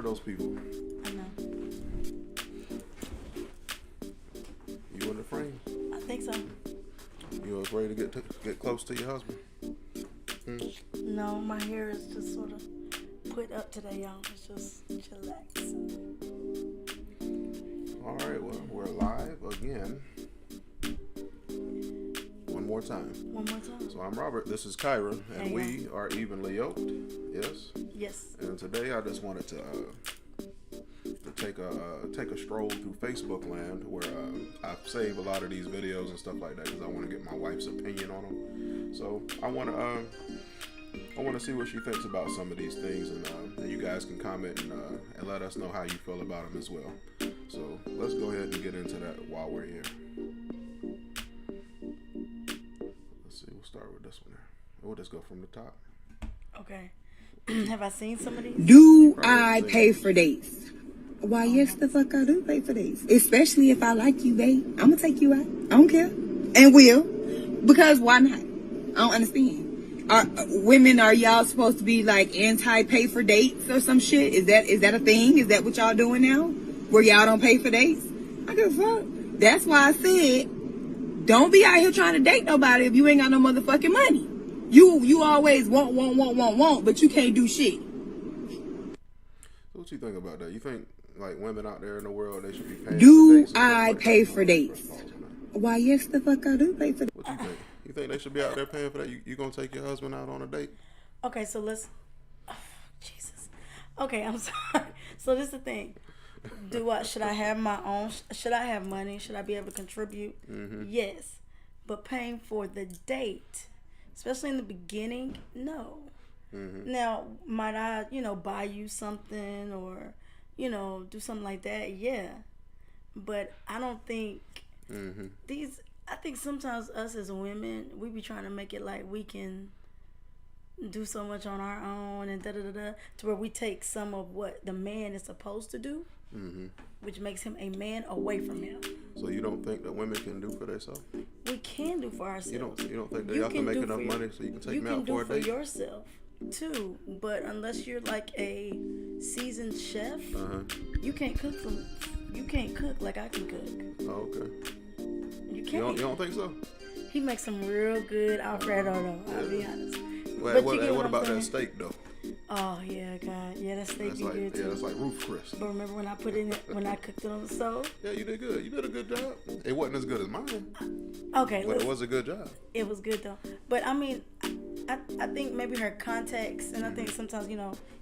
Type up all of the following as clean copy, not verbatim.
those people. I know. You in the frame? I think so. You afraid to get close to your husband? No, my hair is just sort of put up today, y'all. It's just chillax. All right, well, we're live again. One more time. So I'm Robert. This is Ciara, and we are evenly yoked. Yes. Yes. And today I just wanted to take a stroll through Facebook land, where I save a lot of these videos and stuff like that because I want to get my wife's opinion on them. So I want to see what she thinks about some of these things, and you guys can comment and let us know how you feel about them as well. So let's go ahead and get into that while we're here. Let's see. We'll start with this one here. We'll just go from the top. Okay. Have I seen some of these? Do I pay for dates? Why, yes, the fuck I do pay for dates. Especially if I like you, babe. I'm gonna take you out. I don't care. And will. Because why not? I don't understand. Are y'all supposed to be like anti-pay for dates or some shit? Is that a thing? Is that what y'all doing now? Where y'all don't pay for dates? I give a fuck. That's why I said, don't be out here trying to date nobody if you ain't got no motherfucking money. You always want, but you can't do shit. What you think about that? You think like women out there in the world, they should be paying do for dates? I pay for dates? Why, yes, the fuck I do pay for dates. What you think? You think they should be out there paying for that? You gonna take your husband out on a date? Okay, so let's... Oh, Jesus. Okay, I'm sorry. So this is the thing. Should I have my own... Should I have money? Should I be able to contribute? Mm-hmm. Yes. But paying for the date, especially in the beginning, no. Mm-hmm. Now, might I, buy you something or, do something like that? Yeah. But I don't think I think sometimes us as women, we be trying to make it like we can do so much on our own and to where we take some of what the man is supposed to do, which makes him a man away from him. So you don't think that women can do for themselves? We can do for ourselves. You don't think they have to make enough money so you can take me out for a date? You can do for yourself too, but unless you're like a seasoned chef, you can't cook like I can cook. Oh, okay. You can't. You don't think so? He makes some real good Alfredo though. I'll be honest. Well, what about that steak though? Oh yeah, God, yeah, that steak be good too. Yeah, that's like roof Chris. But remember when I cooked it on the stove? Yeah, you did good. You did a good job. It wasn't as good as mine. Okay, but it was a good job. It was good though. But I mean, I think maybe her context, and I think sometimes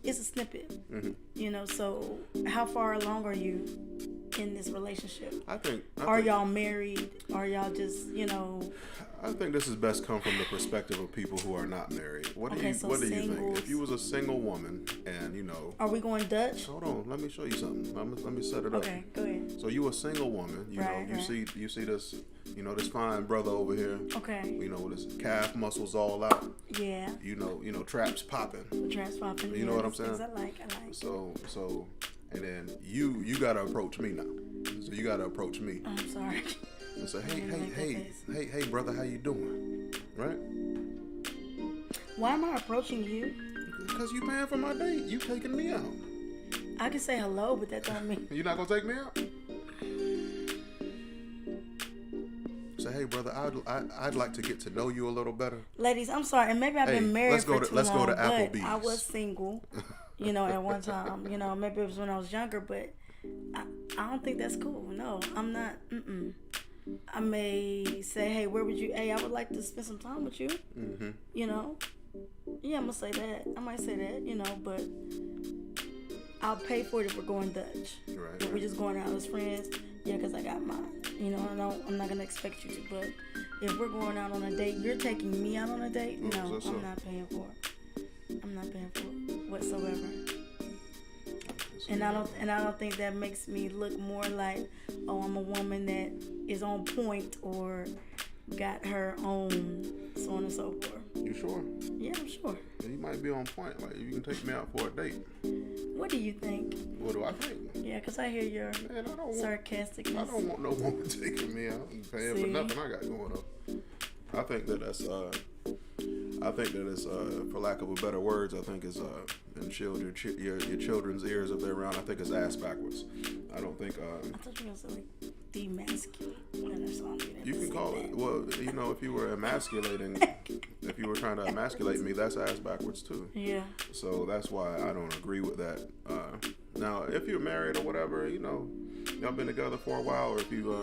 it's a snippet. So how far along are you in this relationship? Are y'all married? Are y'all just I think this is best come from the perspective of people who are not married. What do you think? If you was a single woman and Are we going Dutch? Hold on, let me show you something. Let me set it up. Okay, go ahead. So you a single woman, you see this, this fine brother over here. Okay. With his calf muscles all out. Yeah. Traps popping. Traps popping. You know what I'm saying? I like. So and then you gotta approach me now. So you gotta approach me. I'm sorry. And say, hey, brother, how you doing? Right? Why am I approaching you? Because you paying for my date. You taking me out. I can say hello, but that don't mean... You're not going to take me out? Say, hey, brother, I'd like to get to know you a little better. Ladies, I'm sorry, and maybe I've been married for too long, let's go to Applebee's. I was single, at one time. Maybe it was when I was younger, but I don't think that's cool. No, I'm not. I may say, hey, I would like to spend some time with you. Mm-hmm. Yeah, I'm going to say that. I might say that, but I'll pay for it if we're going Dutch. Right. If we're just going out as friends, yeah, because I got mine. I'm not going to expect you to, but if we're going out on a date, you're taking me out on a date? No, I'm not paying for it. I'm not paying for it whatsoever. And I don't think that makes me look more like, oh, I'm a woman that is on point or got her own, so on and so forth. You sure? Yeah, I'm sure. Yeah, you might be on point. Like, you can take me out for a date. What do you think? What do I think? Yeah, because I hear your sarcasticness. I don't want no woman taking me out and paying for nothing I got going on. I think that I think that it's, for lack of a better words, I think it's in your children's ears if they're around. I think it's ass backwards. I don't think. I thought you were gonna say like demasculine or something. You can call it. Well, you know, if you were emasculating, if you were trying to emasculate me, that's ass backwards too. Yeah. So that's why I don't agree with that. Now, if you're married or whatever, you know, y'all been together for a while, or if you,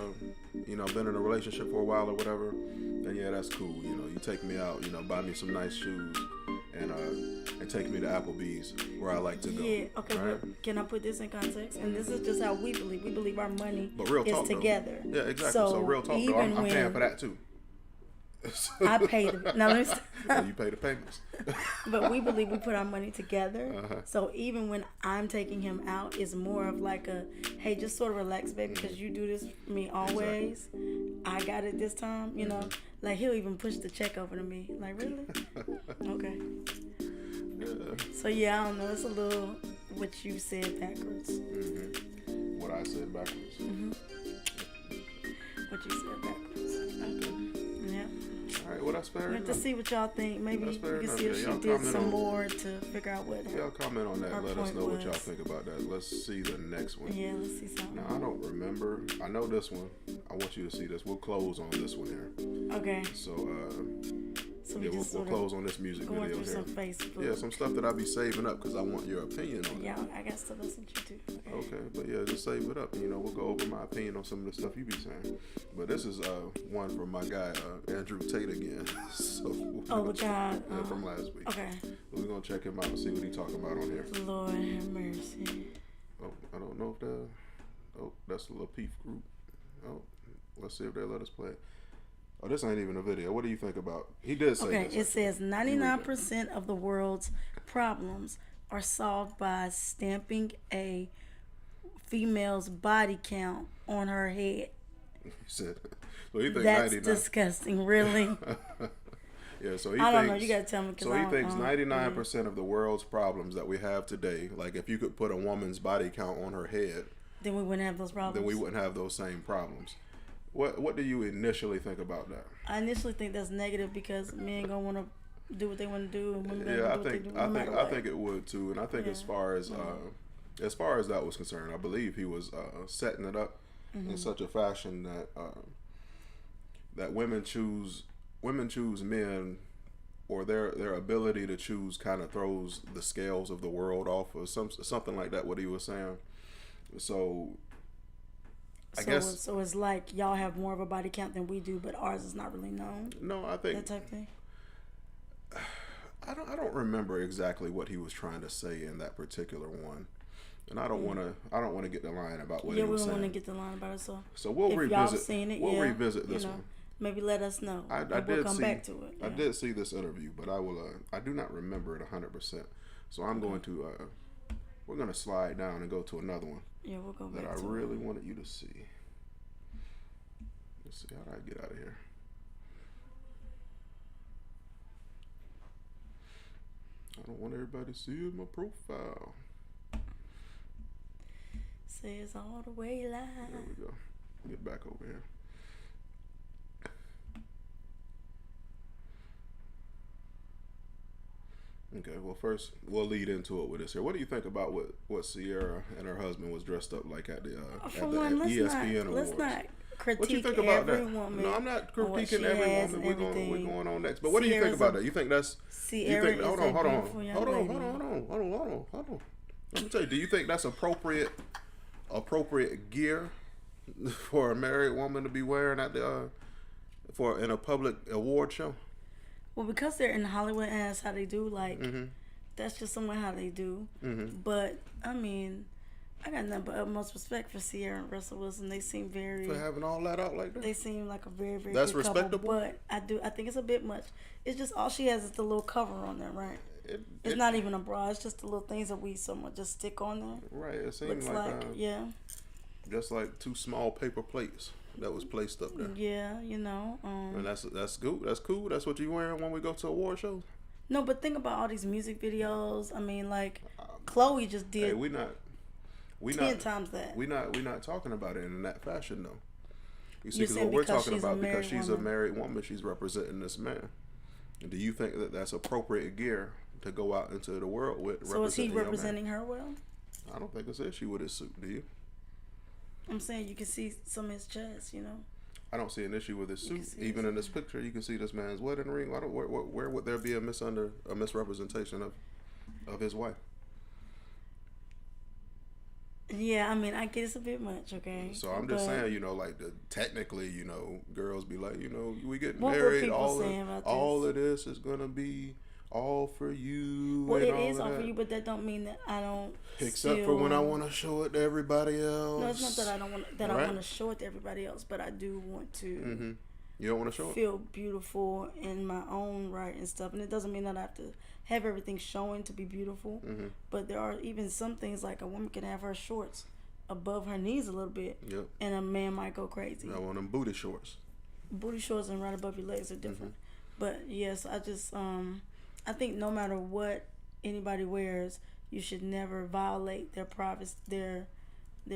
you know, been in a relationship for a while or whatever, then yeah, that's cool. You know, you take me out, you know, buy me some nice shoes, and take me to Applebee's where I like to go. Yeah. Okay. Right? But can I put this in context? And this is just how we believe. We believe our money But real is talk, together. Though. Yeah, exactly. So real talk, though, I'm paying for that too. I paid. Now let me stop. Yeah, you pay the payments. But we believe we put our money together. So even when I'm taking him out, it's more of like a, hey, just sort of relax, baby, because you do this for me always. Exactly. I got it this time, you know. Like he'll even push the check over to me. Like, really? Okay. Yeah. So yeah, I don't know. It's a little what you said backwards. What I said backwards. What you said backwards. Okay. Yeah. All right. Well, that's fair We have enough. to see what y'all think. Maybe you can enough. see if Yeah, she did some more to figure out what. Y'all comment on that. Our Let us point know what y'all was. think about that. Let's see the next one. Yeah, let's see something. Now, I don't remember. I know this one. I want you to see this. We'll close on this one here. Okay. So, So yeah, we we'll just sort close on this music of going video through here. some Facebook. Yeah, some stuff that I be saving up because I want your opinion on it. Yeah, I got to listen to you too. Okay, but yeah, just save it up. You know, we'll go over my opinion on some of the stuff you be saying. But this is one from my guy Andrew Tate again. So Oh, the guy. yeah, from last week. Okay. We're gonna check him out and see what he talking about on here. Lord have mercy. Oh, I don't know if that's the Lapeef group. Oh, let's see if they'll let us play it. Oh, this ain't even a video. What do you think about? He did say Okay, this. it says 99% of the world's problems are solved by stamping a female's body count on her head. He said, so he thinks That's 99. disgusting, really. Yeah, so he I don't know. thinks- You gotta tell me. So he thinks 99% of the world's problems that we have today, like if you could put a woman's body count on her head, Then we wouldn't have those problems. then we wouldn't have those same problems. What do you initially think about that? I initially think that's negative because men gonna want to do what they want to do, and women gonna Yeah, do what they do. No matter I what. think it would too, and I think Yeah. as far as that was concerned, I believe he was setting it up in such a fashion that that women choose men, or their ability to choose kind of throws the scales of the world off, or something like that. What he was saying. So I guess So it's like y'all have more of a body count than we do, but ours is not really known. no, I think That type of thing. I don't remember exactly what he was trying to say in that particular one, and I don't want to get the line about what Yeah, he we was don't saying. want to get the line about it. So We'll if revisit. y'all seen it, we'll yeah, revisit this one. Maybe let us know. I and did we'll come see. back to it. I Yeah. did see this interview, but I will. I do not remember it 100%. So I'm going to. We're going to slide down and go to another one Yeah, we'll go that back I to really it. wanted you to see. Let's see how do I get out of here. I don't want everybody to see my profile. Says all the way live. There we go. Get back over here. Okay, well, first we'll lead into it with this here. What do you think about what Ciara and her husband was dressed up like at the For one, ESPN Awards? let's not critique What you think about every that? woman. No, I'm not on what critiquing she every has woman. and We're everything. going on next. But what do you think Ciara's about that? You think that's Ciara you think, is hold a on. beautiful young lady. Hold on. Let me tell you, do you think that's appropriate gear for a married woman to be wearing at the in a public award show? Well, because they're in Hollywood and that's how they do, like, that's just somewhat how they do. But, I mean, I got nothing but utmost respect for Ciara and Russell Wilson. They seem very... For having all that out like that? They seem like a very, very That's good respectable? couple. But I think it's a bit much. It's just all she has is the little cover on there, right? It's not even a bra. It's just the little things that we somewhat just stick on there. Right, it seems Looks like, yeah. just like two small paper plates that was placed up there. Yeah, you know. And that's good. That's cool. That's what you wearing when we go to award shows. No, but think about all these music videos. I mean, like, Chloe just did Hey, we 10 times that. We not talking about it in that fashion though. You see, You're because saying what we're because talking she's a about, because married she's a woman. married woman, she's representing this man. Do you think that that's appropriate gear to go out into the world with? So is he your man? representing her well? I don't think it's an issue with his suit. Do you? I'm saying you can see some of his chest, you know. I don't see an issue with his suit. Even in this picture, you can see this man's wedding ring. Where would there be a misrepresentation of his wife? Yeah, I mean, I get it's a bit much, okay? So I'm just saying, you know, like technically, you know, girls be like, you know, we get what married. What All of this is gonna be all for you. Well, and it is all that. for you, but that don't mean that I don't. Except for when I want to show it to everybody else. No, it's not that I don't want that. Right? I want to show it to everybody else, but I do want to. Mm-hmm. You don't want to show it. Feel beautiful in my own right and stuff, and it doesn't mean that I have to have everything showing to be beautiful. Mm-hmm. But there are even some things like a woman can have her shorts above her knees a little bit, yep. and a man might go crazy. I want them booty shorts. Booty shorts and right above your legs are different. Mm-hmm. But yes, I just I think no matter what anybody wears, you should never violate their privacy, their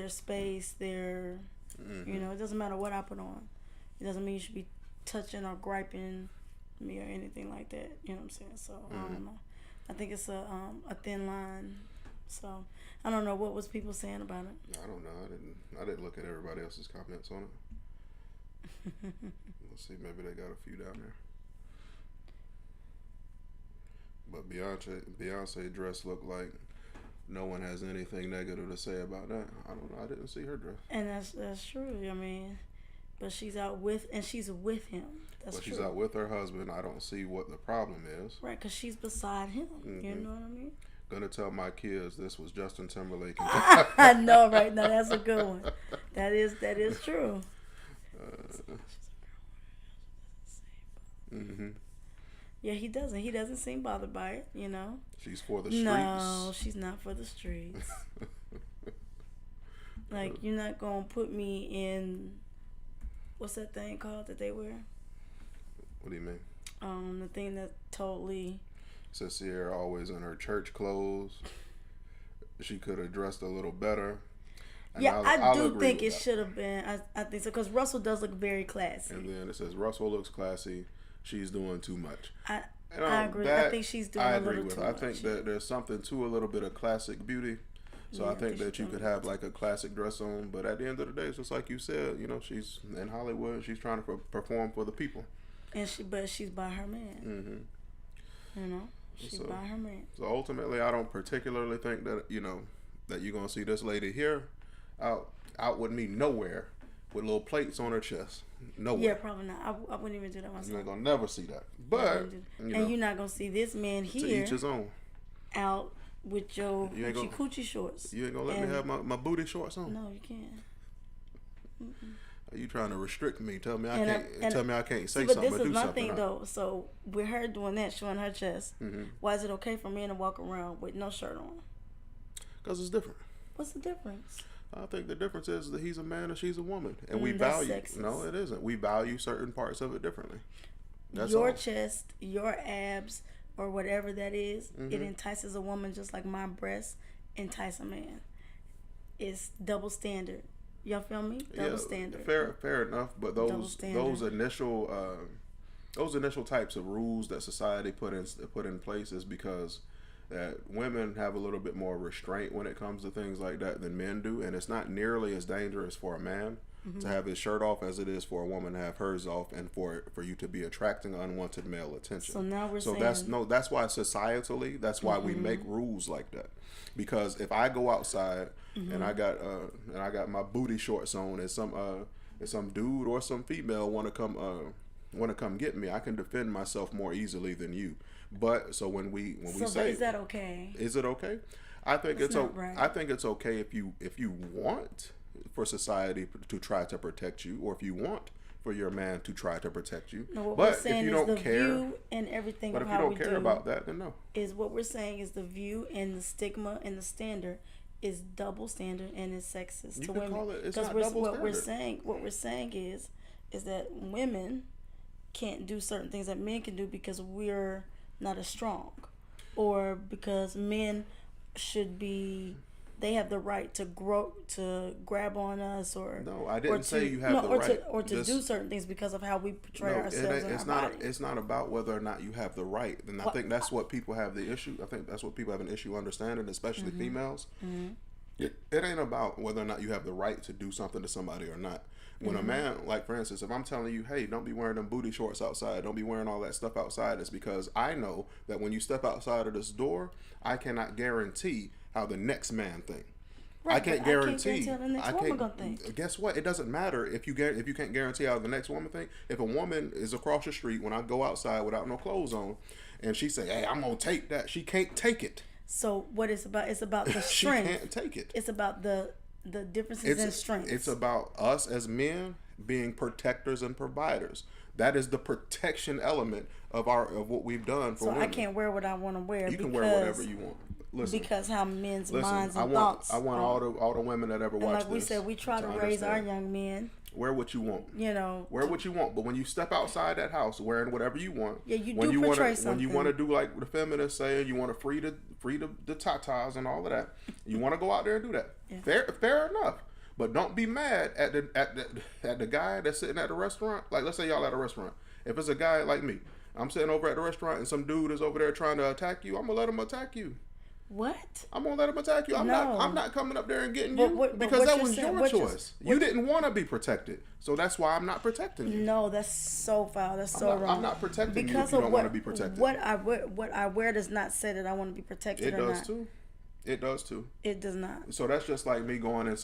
space, their mm-hmm. you know, it doesn't matter what I put on. It doesn't mean you should be touching or griping me or anything like that. You know what I'm saying? So I don't know. I think it's a thin line. So I don't know what was people saying about it. I don't know. I didn't look at everybody else's comments on it. Let's see. Maybe they got a few down there. But Beyonce dress looked like no one has anything negative to say about that. I don't know. I didn't see her dress. And that's true. I mean, but she's out with him. That's true. She's out with her husband. I don't see what the problem is. Right, because she's beside him. Mm-hmm. You know what I mean? Gonna tell my kids this was Justin Timberlake. I know, right? Now that's a good one. That is true. Mm-hmm. Yeah, he doesn't. He doesn't seem bothered by it. You know. She's for the streets. No, she's not for the streets. Like, you're not gonna put me in. What's that thing called that they wear? What do you mean? The thing that totally. So Ciara always in her church clothes. She could have dressed a little better. And yeah, I do think it should have been. I think so, because Russell does look very classy. And then it says Russell looks classy. She's doing too much. I agree. I think she's doing a little too much. I think that there's something to a little bit of classic beauty. So yeah, I think that you could have like a classic dress on, but at the end of the day, it's just like you said, you know, she's in Hollywood. She's trying to perform for the people. And she's by her man. Mm-hmm. You know, she's by her man. So ultimately, I don't particularly think that, you know, that you're gonna see this lady here out with me nowhere with little plates on her chest. Nowhere. Yeah, probably not. I wouldn't even do that myself. You ain't gonna never see that. But you're not gonna see this man here. To each his own. Out with your coochie shorts. You ain't gonna let me have my booty shorts on? No, you can't. Mm-mm. Are you trying to restrict me? Tell me I can't say something. But this is my thing though. So with her doing that, showing her chest, why is it okay for men to walk around with no shirt on? Because it's different. What's the difference? I think the difference is that he's a man and she's a woman, and we value. Sexist. No, it isn't. We value certain parts of it differently. That's your all. chest, your abs, or whatever that is, it entices a woman just like my breasts entice a man. It's double standard. Y'all feel me? Double standard. Fair enough. But those initial types of rules that society put in place is because that women have a little bit more restraint when it comes to things like that than men do, and it's not nearly as dangerous for a man to have his shirt off as it is for a woman to have hers off, and for you to be attracting unwanted male attention. So now we're saying that's why societally, that's why we make rules like that. Because if I go outside and I got my booty shorts on, and some dude or some female want to come get me, I can defend myself more easily than you. But so when we say, is that okay? Is it okay? I think I think it's okay if you want for society to try to protect you, or if you want for your man to try to protect you. No, what but we're saying if you is don't the care, view and everything. But if you don't care about that, then no. Is what we're saying is the view and the stigma and the standard is double standard and it's sexist to women. Call it, it's not double standard. What we're saying is that women can't do certain things that men can do because we're not as strong, or because men should be they have the right to grab on us, or no, I didn't say you have the or right, to just, do certain things because of how we portray no, ourselves in it's our not. body. It's not about whether or not you have the right, and I think that's what people have the issue. I think that's what people have an issue understanding, especially females. It ain't about whether or not you have the right to do something to somebody or not. When a man, like for instance, if I'm telling you, hey, don't be wearing them booty shorts outside, don't be wearing all that stuff outside, it's because I know that when you step outside of this door, I cannot guarantee how the next man thinks. Right, I can't guarantee. how the next woman gonna think. Guess what? It doesn't matter if you can't guarantee how the next woman think. If a woman is across the street when I go outside without no clothes on, and she say, "Hey, I'm gonna take that," she can't take it. So what it's about the She strength. can't take it. It's about the differences in strength. It's about us as men being protectors and providers. That is the protection element of what we've done for women. I can't wear what I want to wear. You can wear whatever you want. Listen, because how men's minds and thoughts. thoughts. I want all the women that ever watch this. Like we said, we try to raise our young men. Wear what you want. Wear what you want. But when you step outside that house wearing whatever you want, portray something. When you want to do like the feminists say, and you want to free the tatas and all of that, you want to go out there and do that. Yeah. Fair enough. But don't be mad at the guy that's sitting at the restaurant. Like, let's say y'all at a restaurant. If it's a guy like me, I'm sitting over at the restaurant and some dude is over there trying to attack you, I'm gonna let him attack you. What? I'm gonna let him attack you. I'm not coming up there and getting you because that was your choice. You didn't want to be protected, so that's why I'm not protecting you. No, that's so foul. That's so wrong. I'm not protecting because you if you of don't want to be protected. What I wear does not say that I want to be protected. It does too. It does too. It does not. So that's just like me going in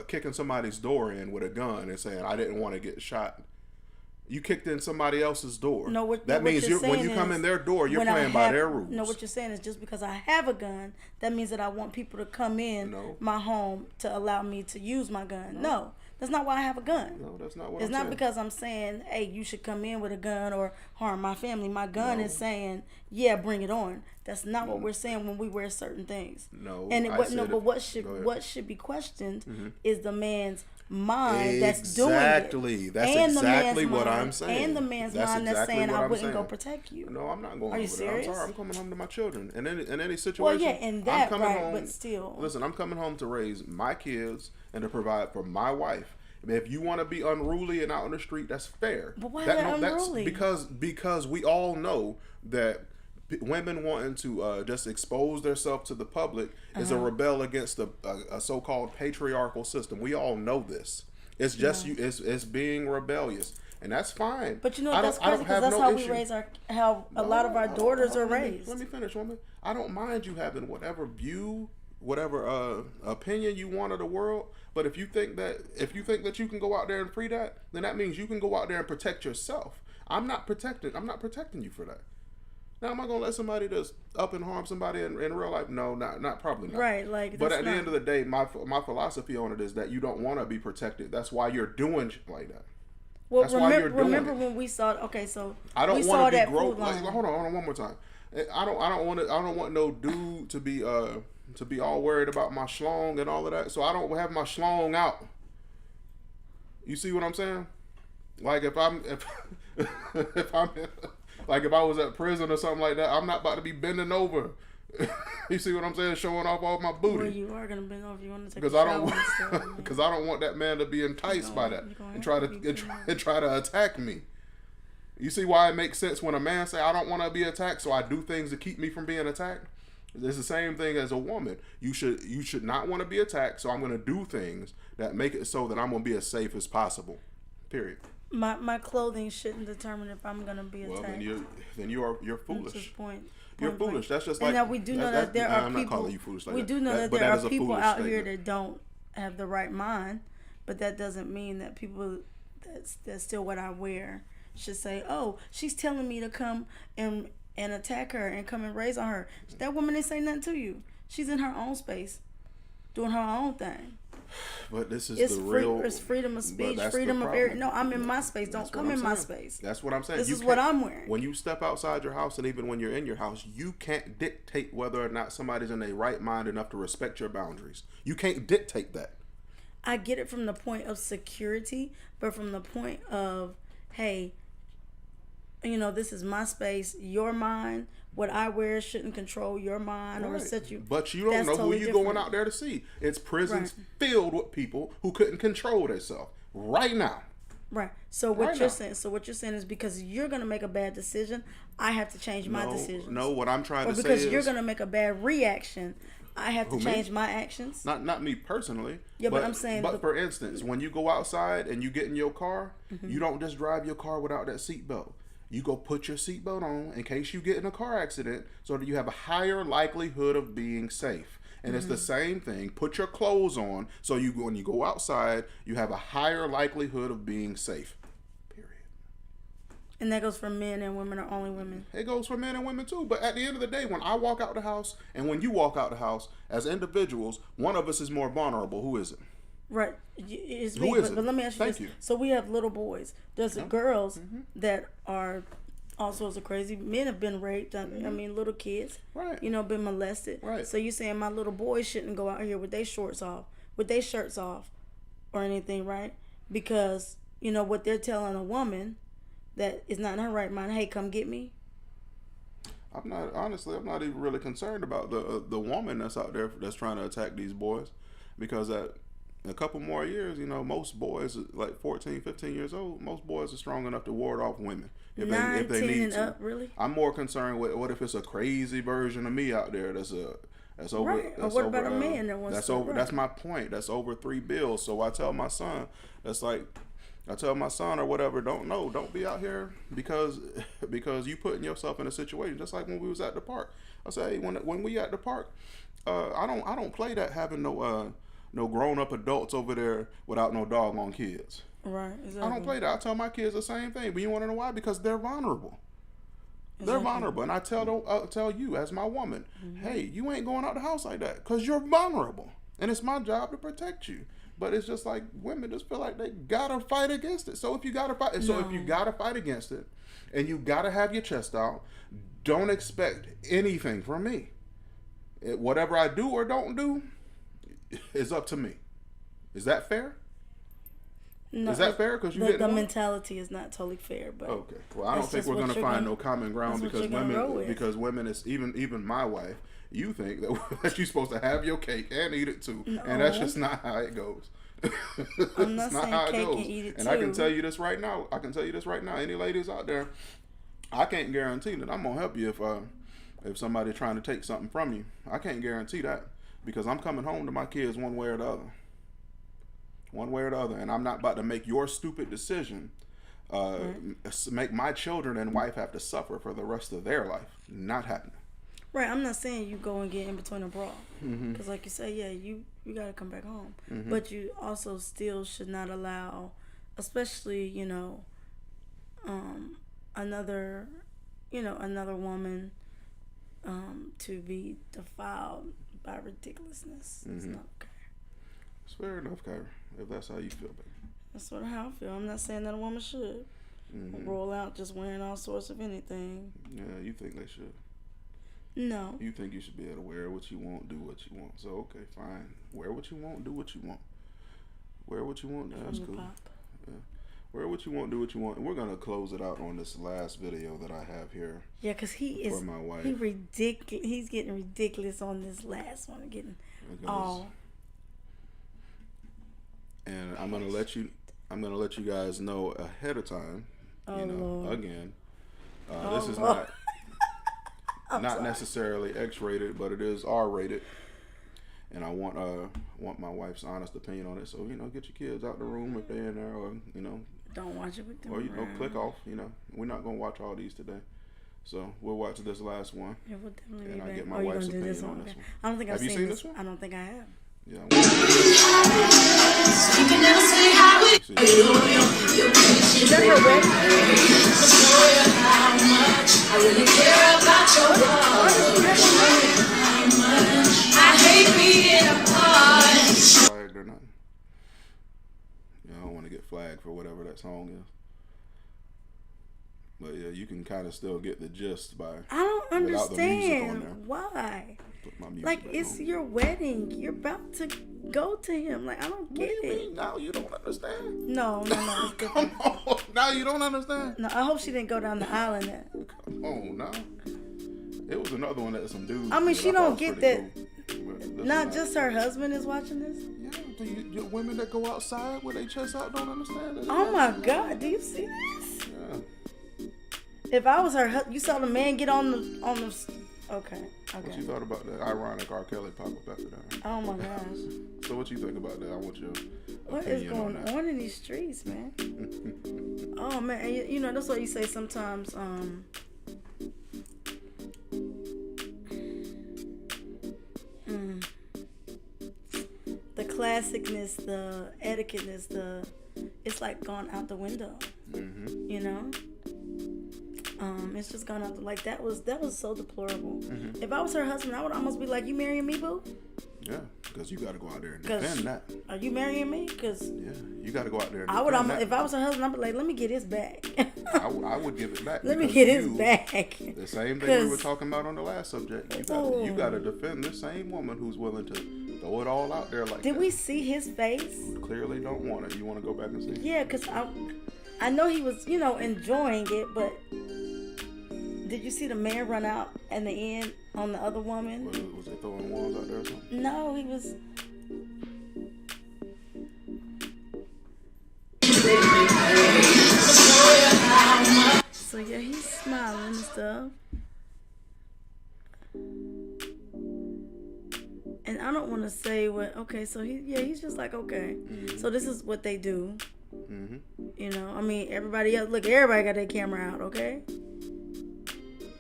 kicking somebody's door in with a gun and saying I didn't want to get shot. You kicked in somebody else's door. That means when you come in their door, you're playing by their rules. No, what you're saying is just because I have a gun, that means that I want people to come in my home to allow me to use my gun. No, that's not why I have a gun. No, that's not what I'm saying. It's not because I'm saying, hey, you should come in with a gun or harm my family. My gun is saying, yeah, bring it on. That's not what we're saying when we wear certain things. No, and but what should be questioned is the man's mind that's doing it. Exactly. That's exactly what I'm saying. And the man's mind that's saying I wouldn't go protect you. No, I'm not going. Are you serious? I'm sorry. I'm coming home to my children. And in any situation. Well, yeah, in that I'm coming right, home, but still. Listen, I'm coming home to raise my kids and to provide for my wife. If you want to be unruly and out on the street, that's fair. But why unruly? Because we all know that women wanting to just expose themselves to the public is a rebel against a so-called patriarchal system. We all know this. It's just it's being rebellious, and that's fine. But that's crazy because that's how we raise a lot of our daughters are raised. Let me finish, woman. I don't mind you having whatever view, whatever opinion you want of the world. But if you think that you can go out there and free that, then that means you can go out there and protect yourself. I'm not protecting you for that. Now, am I gonna let somebody just up and harm somebody in real life? No, not probably not. Right, like. But at the end of the day, my philosophy on it is that you don't want to be protected. That's why you're doing shit like that. Well, remember when we saw? Okay, so I don't want to be gross. Hold on, one more time. I don't want no dude to be all worried about my schlong and all of that. So I don't have my schlong out. You see what I'm saying? Like if I'm like if I was at prison or something like that, I'm not about to be bending over. You see what I'm saying? Showing off all my booty. Well, you are gonna bend over. You want to take because I don't want that man to be enticed by that and try to attack me. You see why it makes sense when a man say I don't want to be attacked, so I do things to keep me from being attacked. It's the same thing as a woman. You should not want to be attacked, so I'm going to do things that make it so that I'm going to be as safe as possible. Period. My clothing shouldn't determine if I'm going to be attacked. Well, you're foolish. You're Point. foolish. That's just like. And now we do know that there are people. I'm not calling you foolish like that. We do know that there are people out here that don't have the right mind, but that doesn't mean that people that's still what I wear should say, oh, she's telling me to come and attack her and come and raise on her. That woman didn't say nothing to you. She's in her own space, doing her own thing. But this is real. It's freedom of speech, freedom of air. No, I'm in my space. Don't come in my space. That's what I'm saying. This is what I'm wearing. When you step outside your house, and even when you're in your house, you can't dictate whether or not somebody's in their right mind enough to respect your boundaries. You can't dictate that. I get it from the point of security, but from the point of, hey, this is my space, your mind. What I wear shouldn't control your mind or set you. But you don't know totally who you're going out there to see. It's prisons filled with people who couldn't control themselves right now. Right. So what you're saying is because you're gonna make a bad decision, I have to change my decisions. No, what I'm trying to say is because you're gonna make a bad reaction, I have to change my actions. Not me personally. Yeah, but I'm saying. But for instance, when you go outside and you get in your car, Mm-hmm. you don't just drive your car without that seatbelt. You go put your seatbelt on in case you get in a car accident, so that you have a higher likelihood of being safe. And it's the same thing. Put your clothes on so when you go outside, you have a higher likelihood of being safe. Period. And that goes for men and women, or only women? It goes for men and women too. But at the end of the day, when I walk out the house and when you walk out the house, as individuals, one of us is more vulnerable. Who is it? Right. It's Who me. is it? But let me ask you Thank this. you. So we have little boys. There's girls that are all sorts of crazy. Men have been raped. I mean, little kids. Right. Been molested. Right. So you're saying my little boys shouldn't go out here with their shorts off, with their shirts off, or anything, right? Because, what they're telling a woman that is not in her right mind, hey, come get me. I'm not even really concerned about the woman that's out there that's trying to attack these boys, because at a couple more years, most boys like 14, 15 years old, most boys are strong enough to ward off women if they need and to. Up, really? I'm more concerned with what if it's a crazy version of me out there that's over. Right. Or what about a man that wants that's to? Over. That's my point. That's over 3 bills. So I tell my son, or whatever, don't be out here because you putting yourself in a situation just like when we was at the park. I say, hey, when we at the park, I don't play that having no grown up adults over there without no doggone kids. Right. Exactly. I don't play that. I tell my kids the same thing. But you want to know why? Because they're vulnerable. Exactly. They're vulnerable, and I tell you as my woman, hey, you ain't going out the house like that because you're vulnerable, and it's my job to protect you. But it's just like women just feel like they gotta fight against it. So if you gotta fight, against it, and you gotta have your chest out, don't expect anything from me. Whatever I do or don't do is up to me. Is that fair? No, is that fair? Because the mentality is not totally fair. But okay, well, I don't think we're gonna find no common ground because women is even my wife. You think that you're supposed to have your cake and eat it too, and that's just not how it goes. I'm not saying cake and eat it too. I can tell you this right now. Any ladies out there, I can't guarantee that I'm gonna help you if somebody's trying to take something from you. I can't guarantee that because I'm coming home to my kids one way or the other. One way or the other, and I'm not about to make your stupid decision make my children and wife have to suffer for the rest of their life. Not happening. Right, I'm not saying you go and get in between a brawl, because like you say, yeah, you got to come back home, but you also still should not allow, especially another woman to be defiled by ridiculousness. It's not okay. It's fair enough, Kyra, if that's how you feel, baby. That's sort of how I feel. I'm not saying that a woman should roll out just wearing all sorts of anything. Yeah, you think they should. No. You think you should be able to wear what you want, do what you want. So, okay, fine. Wear what you want, do what you want. Wear what you want, that's cool. Yeah. Wear what you want, do what you want. And we're going to close it out on this last video that I have here. Yeah, because for my wife. He's getting ridiculous on this last one. And I'm going to let you guys know ahead of time. Lord. Again. This is not... not necessarily X-rated, but it is R-rated, and I want my wife's honest opinion on it. So get your kids out the room if they're in there, or don't watch it with them. Or click off. We're not gonna watch all these today, so we'll watch this last one. Yeah, we'll definitely. And I get my wife's opinion on this one. I don't think I've seen this one. I don't think I have. Yeah. You can never say how we Is that her wedding? how much I really care about your love. I hate being apart. Flagged or nothing. I don't want to get flagged for whatever that song is. But yeah, you can kind of still get the gist by. I don't understand why. Like, it's your wedding. You're about to go to him. Like, I don't get it. Now you don't understand. No. It's different. Come on. Now you don't understand? No, I hope she didn't go down the aisle in that. Come on now. It was another one that some dudes. I mean, she don't get that. Cool. Not just her husband is watching this. Yeah, the women that go outside with their chest out don't understand it. Oh my God, do you see this? Yeah. If I was her husband, you saw the man get on the. Okay. What you thought about that ironic R. Kelly pop up after that? Oh my gosh. So what you think about that? I want your What is going on in these streets, man? Oh man, and you know that's what you say sometimes. The classicness, the etiquetteness, it's like gone out the window. Mm-hmm. You know. It's just gone out. Like that was so deplorable. Mm-hmm. If I was her husband, I would almost be like, "You marrying me, boo?" Yeah, because you got to go out there and defend that. Are you marrying me? Because yeah, you got to go out there. And I would defend that. if I was her husband, I'd be like, "Let me get his back." I would give it back. Let me get his back. The same thing we were talking about on the last subject. You got to defend this same woman who's willing to throw it all out there like that. Did we see his face? You clearly don't want it. You want to go back and see? Yeah, because I know he was, enjoying it, but did you see the man run out in the end on the other woman? Was they throwing wands out there or something? No, he was. So yeah, he's smiling and stuff. And I don't want to say what. Okay, so he's just like, okay. Mm-hmm. So this is what they do. Mm-hmm. I mean, everybody else. Look, everybody got their camera out. Okay.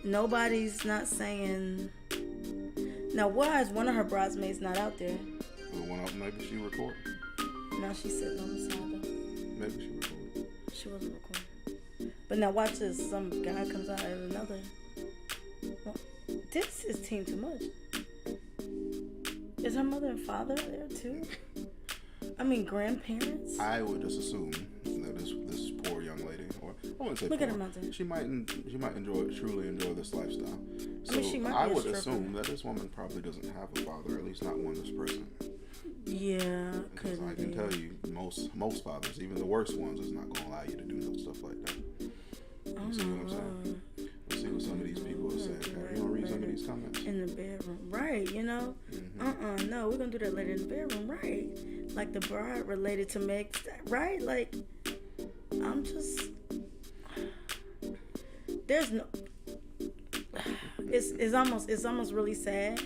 Nobody's not saying. Now, why is one of her bridesmaids not out there? Well, maybe she recorded. No, she's sitting on the side though. Maybe she recorded. She wasn't recording. But now watch this. Some guy comes out of another. Well, this is team too much. Is her mother and father there too? I mean, grandparents. I would just assume that this poor young lady, or I wouldn't say look poor, at her mother. She might truly enjoy this lifestyle. So she might I be a would stripper. assume that this woman probably doesn't have a father, at least not one that's present. Yeah, because I can tell you, most fathers, even the worst ones, is not going to allow you to do no stuff like that. You see what I'm saying? Let's see what some of these people are saying. You want to read some of these comments? In the bedroom, right? Mm-hmm. No, we're gonna do that later in the bedroom, right? Like the bride related to Meg, right? Like, I'm just, there's no. It's almost really sad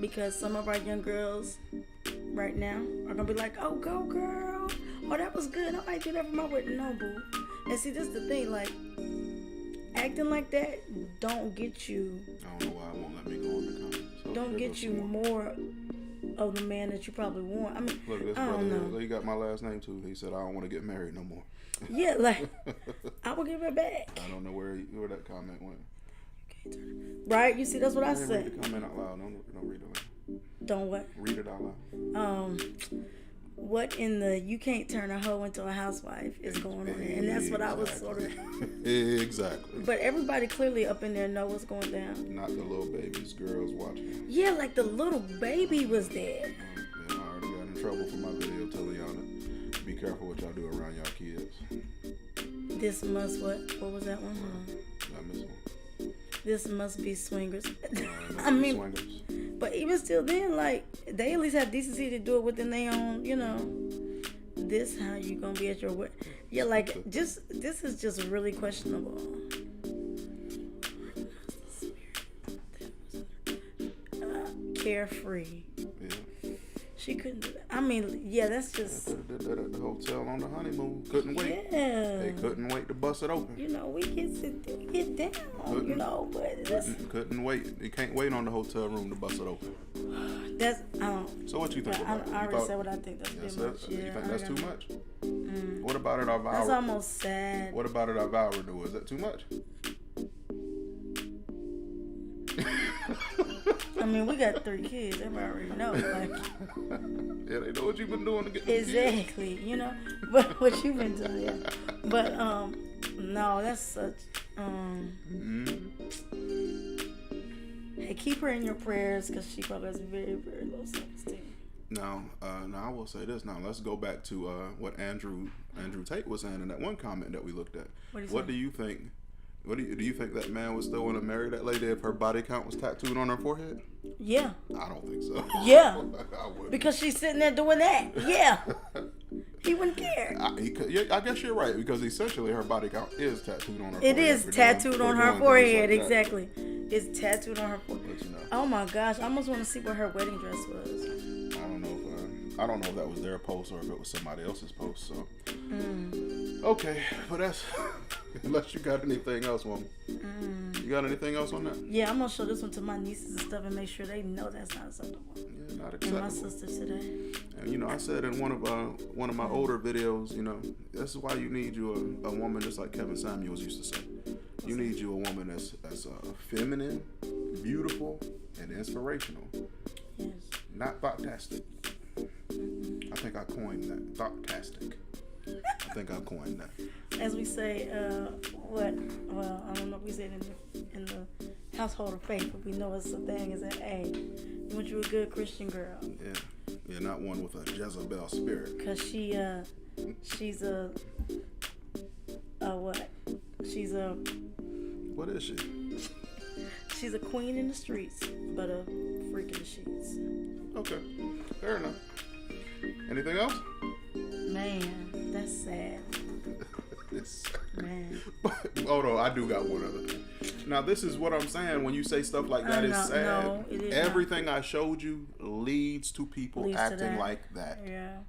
because some of our young girls right now are gonna be like, "Oh, go girl! Oh, that was good. I might do that for my wedding." No, boo. And see, this is the thing, like. Acting like that don't get you. I don't know why it won't let me go in the comments. So don't get you more of the man that you probably want. I mean, look, this brother, he got my last name too. He said, "I don't want to get married no more." Yeah, like I will give it back. I don't know where that comment went. Right? You see, that's what I said. Read the comment out loud. Don't read it out loud. Don't what? Read it out loud. What in the you can't turn a hoe into a housewife is going on, and that's what I was sort of. Exactly. But everybody clearly up in there know what's going down. Not the little babies, girls watching. Yeah, like the little baby was there. Yeah, I already got in trouble for my video telling y'all to be careful what y'all do around y'all kids. This must what? What was that one? I missed one. This must be swingers. I mean, swingers. But even still, then like they at least have decency to do it within their own, This how you gonna be at your wedding? Yeah, like this is just really questionable. Carefree. Yeah. She couldn't do that. I mean, yeah, that's just. Did that at the hotel on the honeymoon. Couldn't wait. Yeah. They couldn't wait to bust it open. We get down. But couldn't wait. You can't wait on the hotel room to bust it open. That's So what you think about it? I already said what I think. That's too much. You think that's too much? What about it? Our vow. That's almost sad. What about it? Our vow renewal. Is that too much? I mean, we got 3 kids. Everybody already know. Like, yeah, they know what you've been doing to get exactly. But what you've been doing. Yeah. But no, that's such. Hey, keep her in your prayers because she probably has very, very low self-esteem. Now I will say this. Now let's go back to what Andrew Tate was saying in that one comment that we looked at. What do you think? Do you think that man would still want to marry that lady if her body count was tattooed on her forehead? Yeah. I don't think so. Yeah. I wouldn't. Because she's sitting there doing that. Yeah. He wouldn't care. I guess you're right, because essentially her body count is tattooed on her forehead. It is tattooed on her forehead, exactly. It's tattooed on her forehead. But, you know. Oh my gosh, I almost want to see what her wedding dress was. I don't know if that was their post or if it was somebody else's post. So, okay, but that's unless you got anything else, woman. You got anything else on that? Yeah, I'm gonna show this one to my nieces and stuff and make sure they know that's not acceptable. Yeah, not acceptable. And my sister today. And you know, I said in one of my older videos, you know, this is why you need you a woman, just like Kevin Samuels used to say. You need you a woman that's feminine, beautiful, and inspirational. Yes. Not thought-tastic. I think I coined that. Thought-tastic. I think I coined that. As we say, well, I don't know if we say it in the household of faith, but we know it's a thing, is that, hey, you want you a good Christian girl. Yeah, not one with a Jezebel spirit. Because she's a what? She's a... What is she? She's a queen in the streets, but a freak in the sheets. Okay, fair enough. Anything else? Man, that's sad. Man. Oh no, I do got one other thing. Now this is what I'm saying when you say stuff like that is sad. No, it is Everything I showed you leads to people acting like that. Yeah.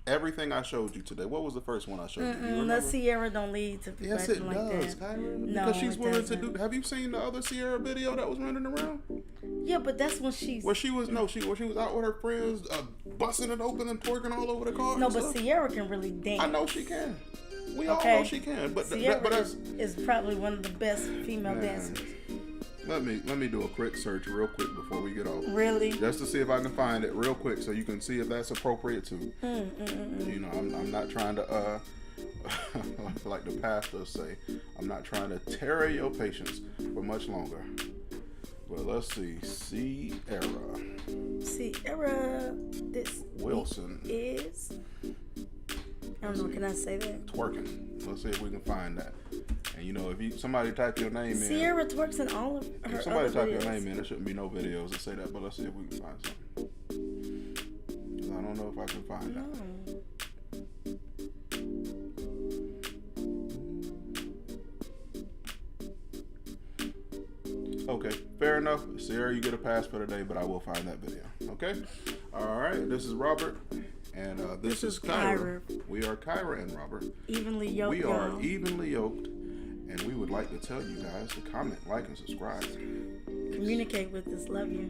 Everything I showed you today. What was the first one I showed you? The Ciara don't lead to people Yes, it acting does, like that. Kyra. No, because she's it willing doesn't. to do. Have you seen the other Ciara video that was running around? Yeah, but that's when she's... Where she was out with her friends, busting it open and twerking all over the car. No, and but stuff. Ciara can really dance. I know she can. We all know she can. But Ciara but that's... is probably one of the best female dancers. Let me do a quick search real quick before we get off. Really? Just to see if I can find it real quick so you can see if that's appropriate too. You know, I'm not trying to like the pastors say, I'm not trying to tear your patience for much longer. But let's see. Ciara, this Wilson is... I don't know, can I say that? Twerking. Let's see if we can find that. And you know, if somebody type your name in, Ciara twerks in all of her if somebody other type videos. your name in, there shouldn't be no videos that say that. But let's see if we can find something. 'Cause I don't know if I can find that. Okay, fair enough. Ciara, you get a pass for today, but I will find that video. Okay? All right, this is Robert, and this is Kyra. We are Kyra and Robert. Evenly yoked, We are y'all. evenly yoked, and we would like to tell you guys to comment, like, and subscribe. Communicate with us. Love you.